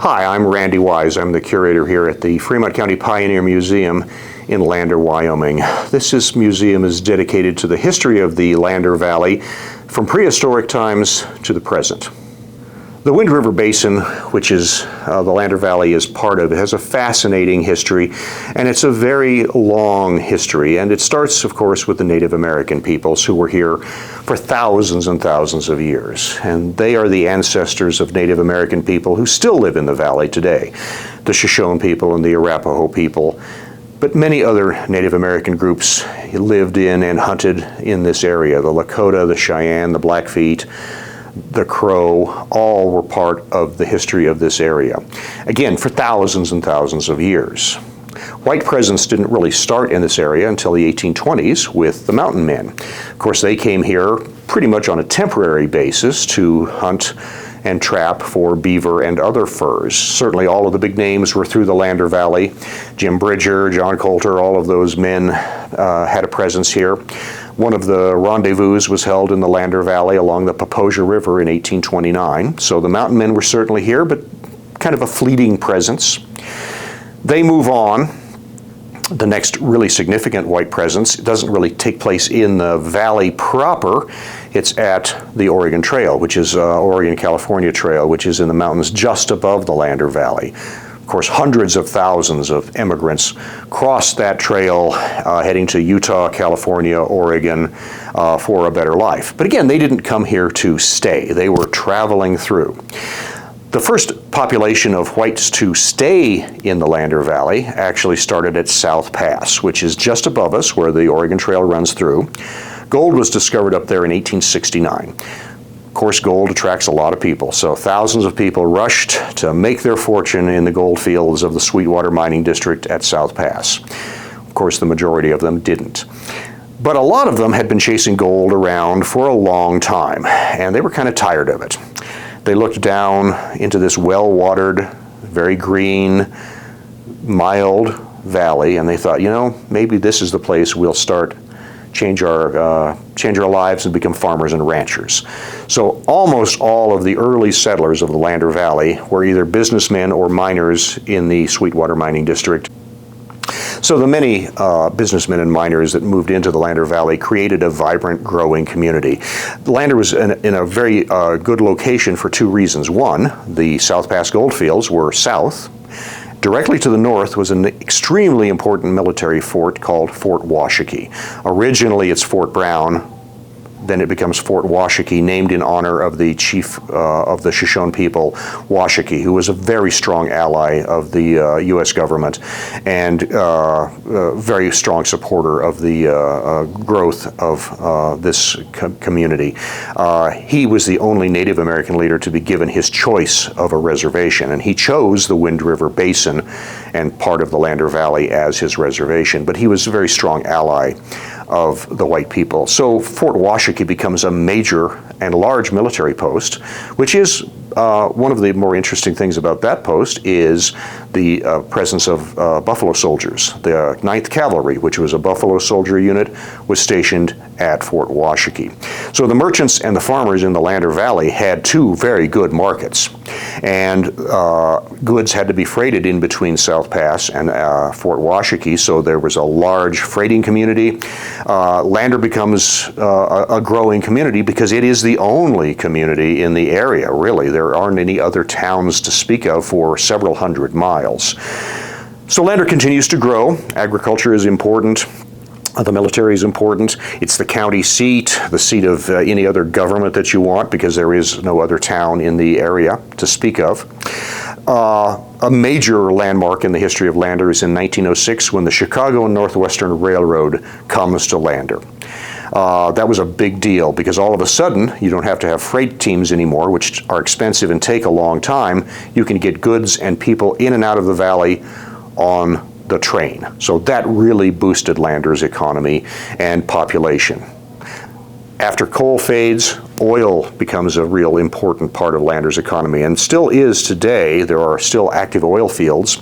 Hi, I'm Randy Wise. I'm the curator here at the Fremont County Pioneer Museum in Lander, Wyoming. This museum is dedicated to the history of the Lander Valley from prehistoric times to the present. The Wind River Basin, which is the Lander Valley is part of, it has a fascinating history, and it's a very long history. And it starts, of course, with the Native American peoples who were here for thousands and thousands of years. And they are the ancestors of Native American people who still live in the valley today. The Shoshone people and the Arapaho people. But many other Native American groups lived in and hunted in this area. The Lakota, the Cheyenne, the Blackfeet, the Crow, all were part of the history of this area. Again, for thousands and thousands of years. White presence didn't really start in this area until the 1820s with the mountain men. Of course, they came here pretty much on a temporary basis to hunt and trap for beaver and other furs. Certainly all of the big names were through the Lander Valley. Jim Bridger, John Coulter, all of those men had a presence here. One of the rendezvous was held in the Lander Valley along the Paposia River in 1829. So the mountain men were certainly here, but kind of a fleeting presence. They move on. The next really significant white presence doesn't really take place in the valley proper. It's at the Oregon Trail, which is Oregon-California Trail, which is in the mountains just above the Lander Valley. Of course, hundreds of thousands of immigrants crossed that trail heading to Utah, California, Oregon for a better life. But again, they didn't come here to stay. They were traveling through. The first population of whites to stay in the Lander Valley actually started at South Pass, which is just above us where the Oregon Trail runs through. Gold was discovered up there in 1869. Of course, gold attracts a lot of people, so thousands of people rushed to make their fortune in the gold fields of the Sweetwater Mining District at South Pass. Of course, the majority of them didn't. But a lot of them had been chasing gold around for a long time, and they were kind of tired of it. They looked down into this well-watered, very green, mild valley, and they thought, you know, maybe this is the place we'll start change our lives and become farmers and ranchers. So almost all of the early settlers of the Lander Valley were either businessmen or miners in the Sweetwater Mining District. So the many businessmen and miners that moved into the Lander Valley created a vibrant, growing community. Lander was in a very good location for two reasons. One, the South Pass goldfields were south. Directly to the north was an extremely important military fort called Fort Washakie. Originally it's Fort Brown, then it becomes Fort Washakie, named in honor of the chief of the Shoshone people, Washakie, who was a very strong ally of the U.S. government and very strong supporter of the growth of this community. He was the only Native American leader to be given his choice of a reservation, and he chose the Wind River Basin and part of the Lander Valley as his reservation, but he was a very strong ally of the white people. So Fort Washakie becomes a major and large military post, which is one of the more interesting things about that post is the presence of buffalo soldiers. The 9th Cavalry, which was a buffalo soldier unit, was stationed at Fort Washakie. So the merchants and the farmers in the Lander Valley had two very good markets, and goods had to be freighted in between South Pass and Fort Washakie, so there was a large freighting community. Lander becomes a growing community because it is the only community in the area, really. There aren't any other towns to speak of for several hundred miles. So Lander continues to grow. Agriculture is important. The military is important. It's the county seat, the seat of any other government that you want, because there is no other town in the area to speak of. A major landmark in the history of Lander is in 1906 when the Chicago and Northwestern Railroad comes to Lander. That was a big deal because all of a sudden you don't have to have freight teams anymore, which are expensive and take a long time. You can get goods and people in and out of the valley on the train. So that really boosted Lander's economy and population. After coal fades, oil becomes a real important part of Lander's economy, and still is today. There are still active oil fields.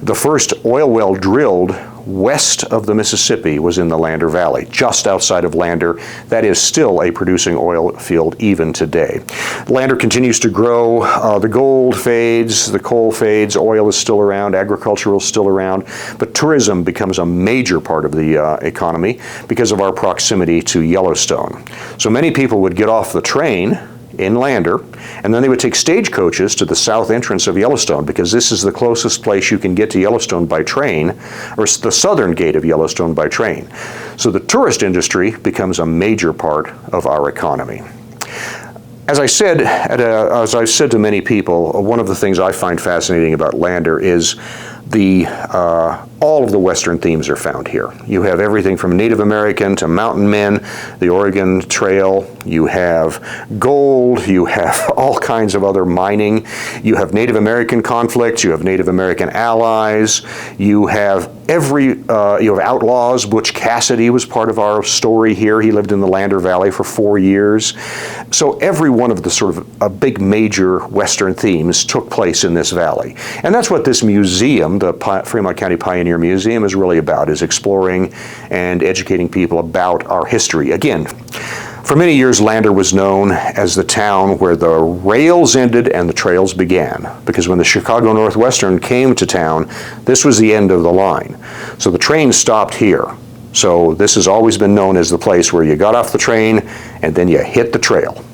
The first oil well drilled west of the Mississippi was in the Lander Valley, just outside of Lander. That is still a producing oil field even today. Lander continues to grow. The gold fades, the coal fades, oil is still around, agricultural is still around, but tourism becomes a major part of the economy because of our proximity to Yellowstone. So many people would get off the train in Lander, and then they would take stagecoaches to the south entrance of Yellowstone, because this is the closest place you can get to Yellowstone by train, or the southern gate of Yellowstone by train. So the tourist industry becomes a major part of our economy. As I said, as I've said to many people, one of the things I find fascinating about Lander is all of the Western themes are found here. You have everything from Native American to mountain men, the Oregon Trail, you have gold, you have all kinds of other mining, you have Native American conflicts, you have Native American allies, you have you have outlaws. Butch Cassidy was part of our story here. He lived in the Lander Valley for 4 years. So every one of the sort of big major Western themes took place in this valley. And that's what this museum, the Fremont County Pioneer Museum, is really about, is exploring and educating people about our history. Again, for many years, Lander was known as the town where the rails ended and the trails began, because when the Chicago Northwestern came to town, this was the end of the line. So the train stopped here. So this has always been known as the place where you got off the train and then you hit the trail.